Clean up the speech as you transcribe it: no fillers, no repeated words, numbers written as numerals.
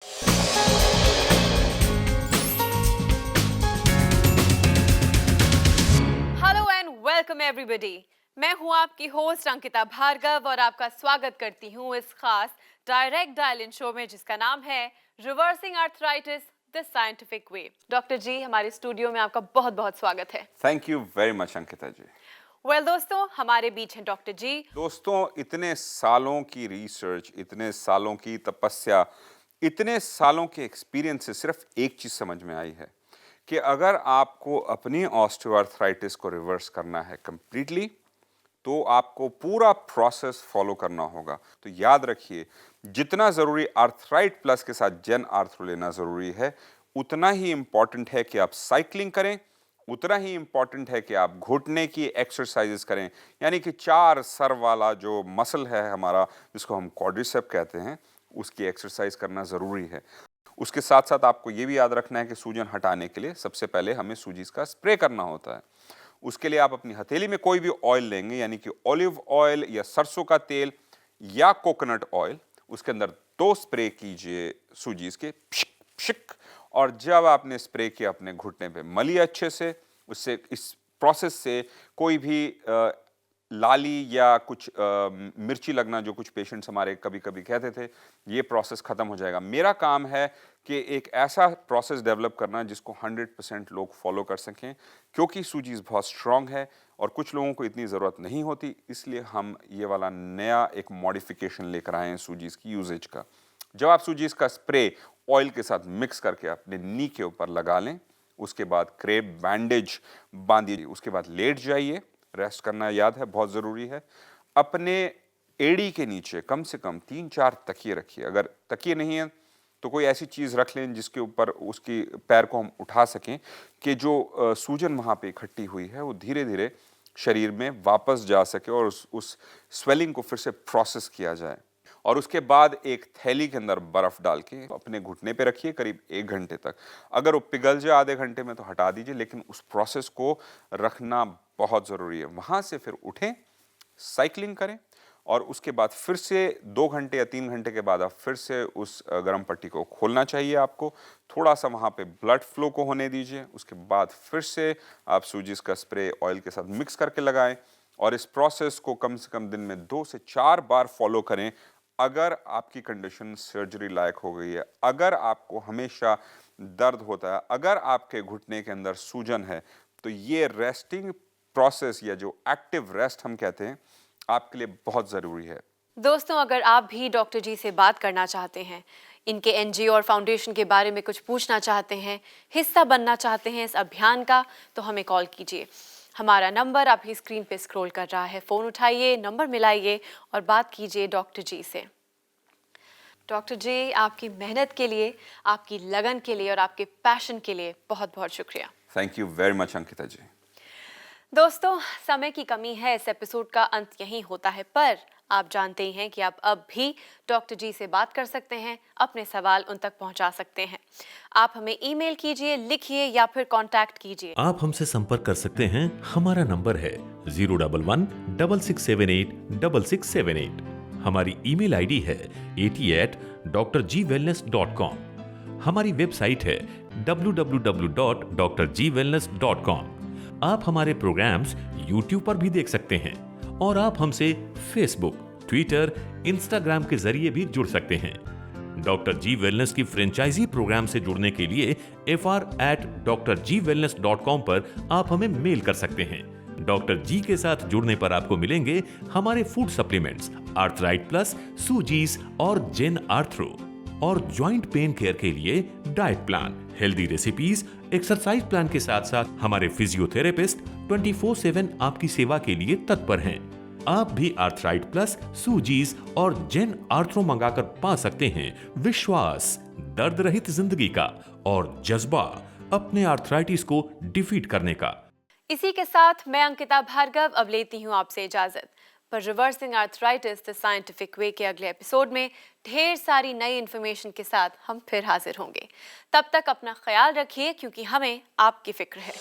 Hello and welcome everybody. मैं हूं आपकी होस्ट अंकिता भार्गव और आपका स्वागत करती हूं इस खास डायरेक्ट डायल इन शो में जिसका नाम है reversing arthritis the scientific way. Doctor ji, हमारे स्टूडियो में आपका बहुत बहुत स्वागत है। Thank you very much Ankita ji. दोस्तों, हमारे बीच हैं डॉक्टर जी। दोस्तों, इतने सालों की रिसर्च, इतने सालों की तपस्या, इतने सालों के एक्सपीरियंस से सिर्फ एक चीज समझ में आई है कि अगर आपको अपनी ऑस्टियोआर्थराइटिस को रिवर्स करना है कंप्लीटली, तो आपको पूरा प्रोसेस फॉलो करना होगा। तो याद रखिए, जितना जरूरी आर्थराइट प्लस के साथ जेन आर्थरो लेना जरूरी है, उतना ही इंपॉर्टेंट है कि आप साइकिलिंग करें, उतना ही इंपॉर्टेंट है कि आप घुटने की एक्सरसाइजेस करें। यानी कि चार सर वाला जो मसल है हमारा, जिसको हम क्वाड्रिसेप कहते हैं, उसकी एक्सरसाइज करना ज़रूरी है। उसके साथ साथ आपको ये भी याद रखना है कि सूजन हटाने के लिए सबसे पहले हमें सूजी का स्प्रे करना होता है। उसके लिए आप अपनी हथेली में कोई भी ऑयल लेंगे, यानी कि ऑलिव ऑयल या सरसों का तेल या कोकोनट ऑयल, उसके अंदर 2 स्प्रे कीजिए सूजीज के, पिशक पिशक। और जब आपने स्प्रे किया अपने घुटने पे मलिए अच्छे से। उससे, इस प्रोसेस से कोई भी लाली या कुछ मिर्ची लगना, जो कुछ पेशेंट्स हमारे कभी कभी कहते थे, ये प्रोसेस खत्म हो जाएगा। मेरा काम है कि एक ऐसा प्रोसेस डेवलप करना जिसको 100% लोग फॉलो कर सकें, क्योंकि सूजीज बहुत स्ट्रांग है और कुछ लोगों को इतनी ज़रूरत नहीं होती। इसलिए हम ये वाला नया एक मॉडिफिकेशन लेकर आए हैं सूजीज की यूजेज का। जब आप सूजीज का स्प्रे ऑयल के साथ मिक्स करके अपने नी के ऊपर लगा लें, उसके बाद क्रेप बैंडेज बांधिए, उसके बाद लेट जाइए। रेस्ट करना याद है, बहुत ज़रूरी है। अपने एड़ी के नीचे कम से कम 3-4 तकिए रखिए। अगर तकिए नहीं है तो कोई ऐसी चीज़ रख लें जिसके ऊपर उसकी पैर को हम उठा सकें, कि जो सूजन वहाँ पे इकट्ठी हुई है वो धीरे धीरे शरीर में वापस जा सके और उस स्वेलिंग को फिर से प्रोसेस किया जाए। और उसके बाद एक थैली के अंदर बर्फ डाल के अपने घुटने पे रखिए करीब 1 घंटे तक। अगर वो पिघल जाए आधे घंटे में तो हटा दीजिए, लेकिन उस प्रोसेस को रखना बहुत ज़रूरी है। वहाँ से फिर उठें, साइकिलिंग करें और उसके बाद फिर से 2 घंटे या 3 घंटे के बाद आप फिर से उस गर्म पट्टी को खोलना चाहिए आपको। थोड़ा सा वहाँ पे ब्लड फ्लो को होने दीजिए। उसके बाद फिर से आप सूजीज का स्प्रे ऑयल के साथ मिक्स करके लगाएं और इस प्रोसेस को कम से कम दिन में 2 से 4 बार फॉलो करें। अगर आपकी कंडीशन सर्जरी लायक हो गई है, अगर आपको हमेशा दर्द होता है, अगर आपके घुटने के अंदर सूजन है, तो ये रेस्टिंग प्रोसेस या जो एक्टिव रेस्ट हम कहते हैं, आपके लिए बहुत ज़रूरी है। दोस्तों, अगर आप भी डॉक्टर जी से बात करना चाहते हैं, इनके एनजीओ और फाउंडेशन के बारे में कुछ पूछना चाहते हैं, हिस्सा बनना चाहते हैं इस अभियान का, तो हमें कॉल कीजिए। हमारा नंबर आपकी स्क्रीन पे स्क्रॉल कर रहा है। फ़ोन उठाइए, नंबर मिलाइए और बात कीजिए डॉक्टर जी से। डॉक्टर जी, आपकी मेहनत के लिए, आपकी लगन के लिए और आपके पैशन के लिए बहुत बहुत शुक्रिया। Thank you very much Ankita ji. दोस्तों, समय की कमी है, इस एपिसोड का अंत यहीं होता है, पर आप जानते ही हैं कि आप अब भी डॉक्टर जी से बात कर सकते हैं, अपने सवाल उन तक पहुंचा सकते हैं। आप हमें ईमेल कीजिए, लिखिए या फिर कांटेक्ट कीजिए। आप हमसे संपर्क कर सकते हैं। हमारा नंबर है 011-6678-6678। हमारी ईमेल आईडी है at@drgwellness.com। हमारी वेबसाइट है www.drgwellness.com। आप हमारे प्रोग्राम्स YouTube पर भी देख सकते हैं और आप हमसे फेसबुक, ट्विटर, इंस्टाग्राम के जरिए भी जुड़ सकते हैं। डॉक्टर जी वेलनेस की फ्रेंचाइजी प्रोग्राम से जुड़ने के लिए fr@drgwellness.com पर आप हमें मेल कर सकते हैं। डॉक्टर जी के साथ जुड़ने पर आपको मिलेंगे हमारे फूड सप्लीमेंट्स, आर्थराइट प्लस, सूजीज और जेन आर्थरो, और ज्वाइंट पेन केयर के लिए diet plan, healthy recipes, exercise plan के साथ साथ हमारे फिजियोथेरेपिस्ट 24/7 आपकी सेवा के लिए तत्पर हैं। आप भी आर्थराइट प्लस, सूजीज और जेन आर्थरो मंगाकर पा सकते हैं विश्वास, दर्द रहित जिंदगी का और जज्बा अपने आर्थराइटिस को डिफीट करने का। इसी के साथ मैं अंकिता भार्गव अब लेती हूँ आपसे इजाजत। पर रिवर्सिंग आर्थराइटिस द साइंटिफिक वे के अगले एपिसोड में ढेर सारी नई इन्फॉर्मेशन के साथ हम फिर हाजिर होंगे। तब तक अपना ख्याल रखिए, क्योंकि हमें आपकी फिक्र है।